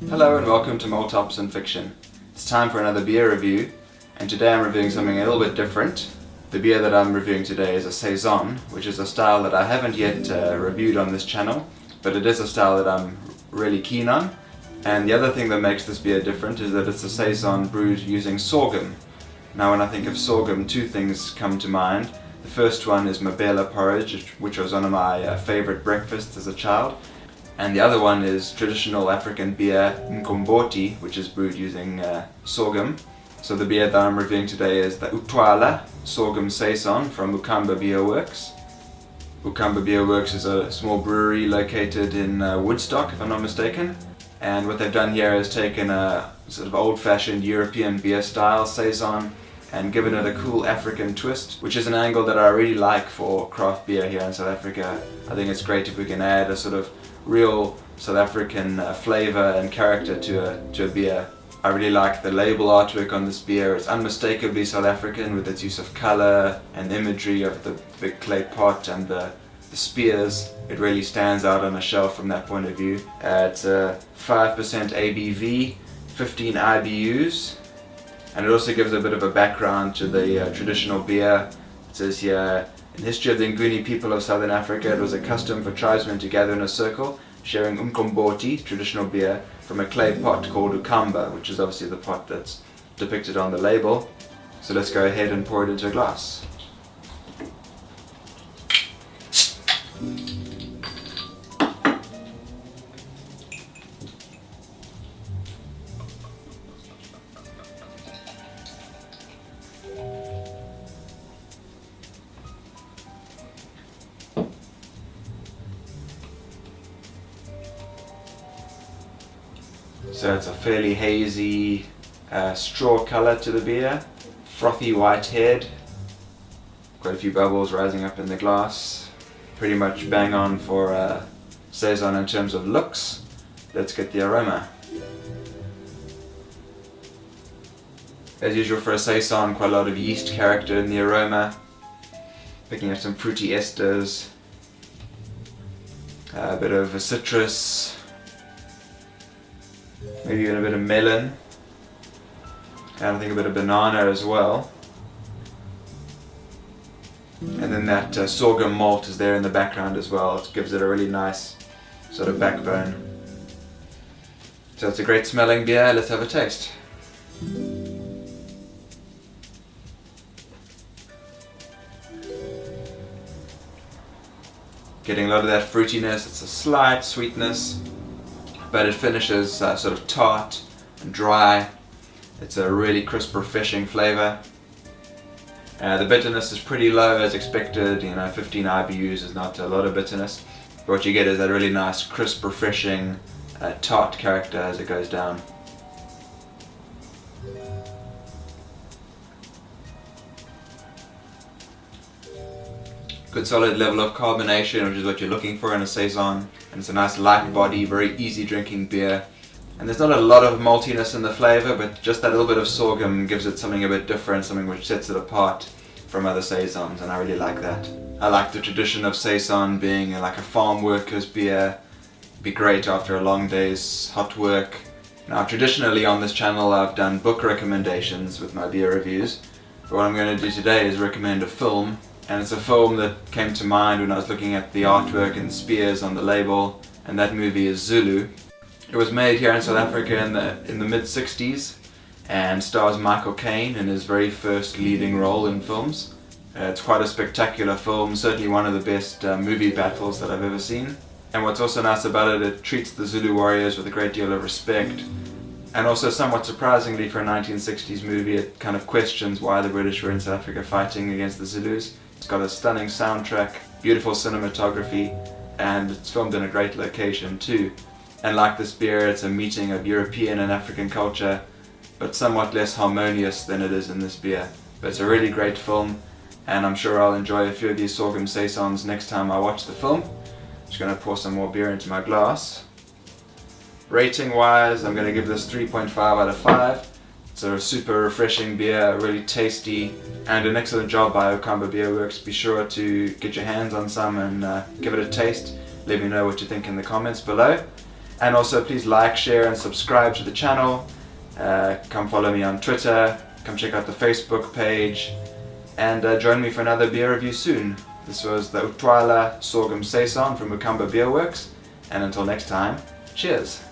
Hello and welcome to Malt and Fiction. It's time for another beer review, and today I'm reviewing something a little bit different. The beer that I'm reviewing today is a Saison, which is a style that I haven't yet reviewed on this channel, but it is a style that I'm really keen on. And the other thing that makes this beer different is that it's a Saison brewed using sorghum. Now when I think of sorghum, two things come to mind. The first one is mabele porridge, which was one of my favourite breakfasts as a child. And the other one is traditional African beer, Ukhamba, which is brewed using sorghum. So the beer that I'm reviewing today is the Utywala Sorghum Saison from Ukhamba Beerworx. Ukhamba Beerworx is a small brewery located in Woodstock, if I'm not mistaken. And what they've done here is taken a sort of old-fashioned European beer style Saison and given it a cool African twist, which is an angle that I really like for craft beer here in South Africa. I think it's great if we can add a sort of real South African flavour and character to a beer. I really like the label artwork on this beer. It's unmistakably South African with its use of colour and imagery of the big clay pot and the spears. It really stands out on a shelf from that point of view. It's a 5% ABV, 15 IBUs, and it also gives a bit of a background to the traditional beer. It says here, in the history of the Nguni people of southern Africa, it was a custom for tribesmen to gather in a circle, sharing Ukhamba, traditional beer, from a clay pot called Ukhamba, which is obviously the pot that's depicted on the label. So let's go ahead and pour it into a glass. So it's a fairly hazy straw colour to the beer, frothy white head, quite a few bubbles rising up in the glass, pretty much bang on for Saison in terms of looks. Let's get the aroma. As usual for a Saison, quite a lot of yeast character in the aroma, picking up some fruity esters, a bit of a citrus, maybe even a bit of melon, and I think a bit of banana as well. And then that sorghum malt is there in the background as well. It gives it a really nice sort of backbone. So it's a great smelling beer. Let's have a taste. Getting a lot of that fruitiness. It's a slight sweetness, but it finishes sort of tart and dry. It's a really crisp, refreshing flavour. The bitterness is pretty low as expected. 15 IBUs is not a lot of bitterness. But what you get is that really nice, crisp, refreshing, tart character as it goes down. Good solid level of carbonation, which is what you're looking for in a Saison. And it's a nice light body, very easy drinking beer. And there's not a lot of maltiness in the flavour, but just that little bit of sorghum gives it something a bit different, something which sets it apart from other Saisons, and I really like that. I like the tradition of Saison being like a farm worker's beer. It'd be great after a long day's hot work. Now traditionally on this channel I've done book recommendations with my beer reviews, but what I'm going to do today is recommend a film. And it's a film that came to mind when I was looking at the artwork and spears on the label, and that movie is Zulu. It was made here in South Africa in the mid-60s and stars Michael Caine in his very first leading role in films. It's quite a spectacular film, certainly one of the best movie battles that I've ever seen. And what's also nice about it, it treats the Zulu warriors with a great deal of respect. And also, somewhat surprisingly for a 1960s movie, it kind of questions why the British were in South Africa fighting against the Zulus. It's got a stunning soundtrack, beautiful cinematography, and it's filmed in a great location too. And like this beer, it's a meeting of European and African culture, but somewhat less harmonious than it is in this beer. But it's a really great film, and I'm sure I'll enjoy a few of these sorghum Saisons next time I watch the film. Just going to pour some more beer into my glass. Rating wise, I'm going to give this 3.5 out of 5. It's a super refreshing beer, really tasty, and an excellent job by Ukhamba Beerworx. Be sure to get your hands on some and give it a taste. Let me know what you think in the comments below. And also please like, share and subscribe to the channel. Come follow me on Twitter, come check out the Facebook page, and join me for another beer review soon. This was the Utywala Sorghum Saison from Ukhamba Beerworx, and until next time, cheers!